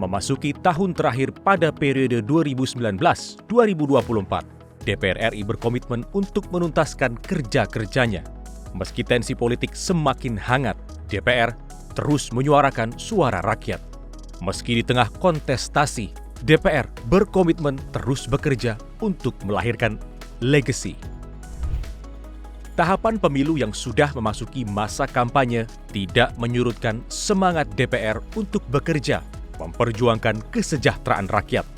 Memasuki tahun terakhir pada periode 2019-2024, DPR RI berkomitmen untuk menuntaskan kerja-kerjanya. Meski tensi politik semakin hangat, DPR terus menyuarakan suara rakyat. Meski di tengah kontestasi, DPR berkomitmen terus bekerja untuk melahirkan legasi. Tahapan pemilu yang sudah memasuki masa kampanye tidak menyurutkan semangat DPR untuk bekerja, memperjuangkan kesejahteraan rakyat.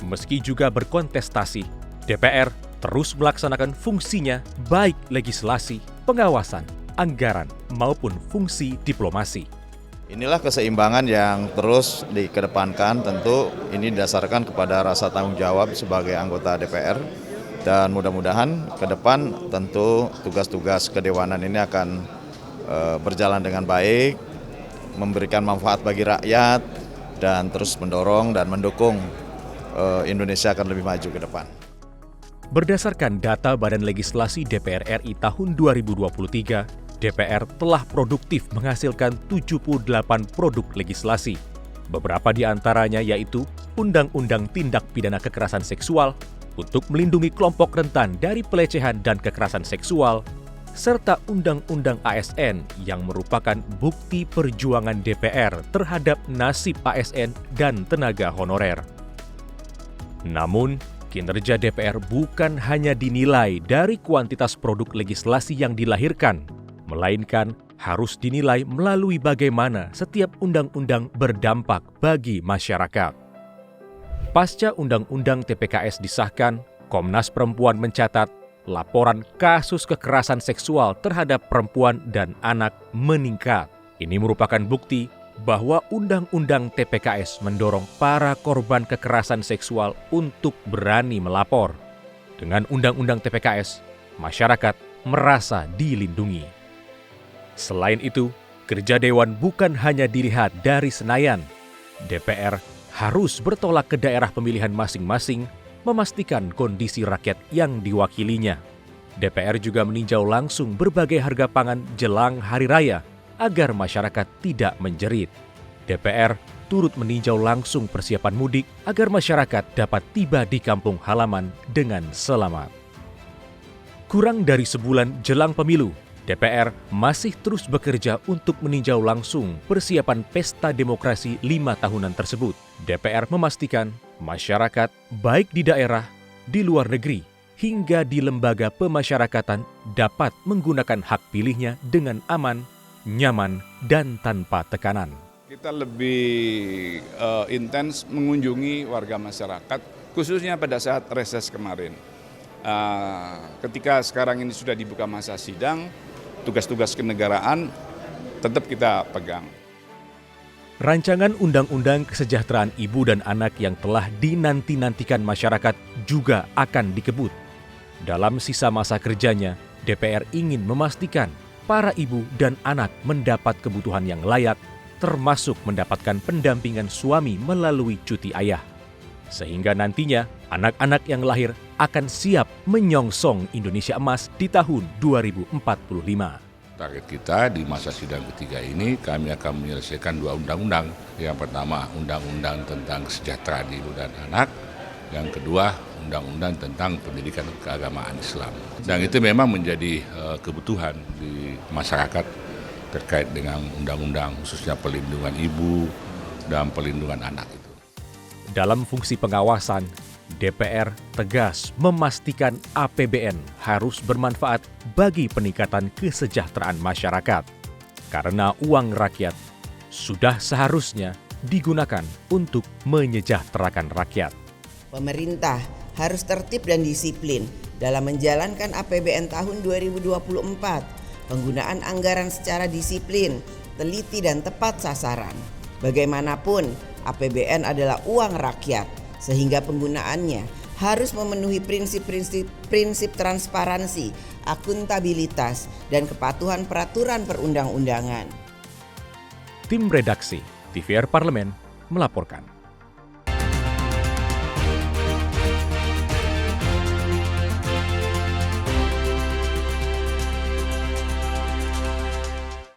Meski juga berkontestasi, DPR terus melaksanakan fungsinya baik legislasi, pengawasan, anggaran, maupun fungsi diplomasi. Inilah keseimbangan yang terus dikedepankan, tentu ini didasarkan kepada rasa tanggung jawab sebagai anggota DPR. Dan mudah-mudahan ke depan tentu tugas-tugas kedewanan ini akan berjalan dengan baik, memberikan manfaat bagi rakyat, dan terus mendorong dan mendukung Indonesia akan lebih maju ke depan. Berdasarkan data Badan Legislasi DPR RI tahun 2023, DPR telah produktif menghasilkan 78 produk legislasi. Beberapa di antaranya yaitu Undang-Undang Tindak Pidana Kekerasan Seksual untuk melindungi kelompok rentan dari pelecehan dan kekerasan seksual, serta Undang-Undang ASN yang merupakan bukti perjuangan DPR terhadap nasib ASN dan tenaga honorer. Namun, kinerja DPR bukan hanya dinilai dari kuantitas produk legislasi yang dilahirkan, melainkan harus dinilai melalui bagaimana setiap undang-undang berdampak bagi masyarakat. Pasca Undang-Undang TPKS disahkan, Komnas Perempuan mencatat laporan kasus kekerasan seksual terhadap perempuan dan anak meningkat. Ini merupakan bukti bahwa Undang-Undang TPKS mendorong para korban kekerasan seksual untuk berani melapor. Dengan Undang-Undang TPKS, masyarakat merasa dilindungi. Selain itu, kerja Dewan bukan hanya dilihat dari Senayan. DPR harus bertolak ke daerah pemilihan masing-masing, memastikan kondisi rakyat yang diwakilinya. DPR juga meninjau langsung berbagai harga pangan jelang hari raya agar masyarakat tidak menjerit. DPR turut meninjau langsung persiapan mudik agar masyarakat dapat tiba di kampung halaman dengan selamat. Kurang dari sebulan jelang pemilu, DPR masih terus bekerja untuk meninjau langsung persiapan pesta demokrasi 5 tahunan tersebut. DPR memastikan masyarakat baik di daerah, di luar negeri, hingga di lembaga pemasyarakatan dapat menggunakan hak pilihnya dengan aman, nyaman, dan tanpa tekanan. Kita lebih intens mengunjungi warga masyarakat, khususnya pada saat reses kemarin. Ketika sekarang ini sudah dibuka masa sidang, tugas-tugas kenegaraan tetap kita pegang. Rancangan Undang-Undang Kesejahteraan Ibu dan Anak yang telah dinanti-nantikan masyarakat juga akan dikebut. Dalam sisa masa kerjanya, DPR ingin memastikan para ibu dan anak mendapat kebutuhan yang layak, termasuk mendapatkan pendampingan suami melalui cuti ayah. Sehingga nantinya anak-anak yang lahir akan siap menyongsong Indonesia Emas di tahun 2045. Target kita di masa sidang ketiga ini kami akan menyelesaikan 2 undang-undang. Yang pertama Undang-Undang tentang Kesejahteraan Ibu dan Anak, yang kedua Undang-Undang tentang Pendidikan Keagamaan Islam. Dan itu memang menjadi kebutuhan di masyarakat terkait dengan undang-undang khususnya perlindungan ibu dan perlindungan anak itu. Dalam fungsi pengawasan, DPR tegas memastikan APBN harus bermanfaat bagi peningkatan kesejahteraan masyarakat. Karena uang rakyat sudah seharusnya digunakan untuk menyejahterakan rakyat. Pemerintah harus tertib dan disiplin dalam menjalankan APBN tahun 2024. Penggunaan anggaran secara disiplin, teliti dan tepat sasaran. Bagaimanapun, APBN adalah uang rakyat, sehingga penggunaannya harus memenuhi prinsip transparansi, akuntabilitas, dan kepatuhan peraturan perundang-undangan. Tim Redaksi TVR Parlemen melaporkan.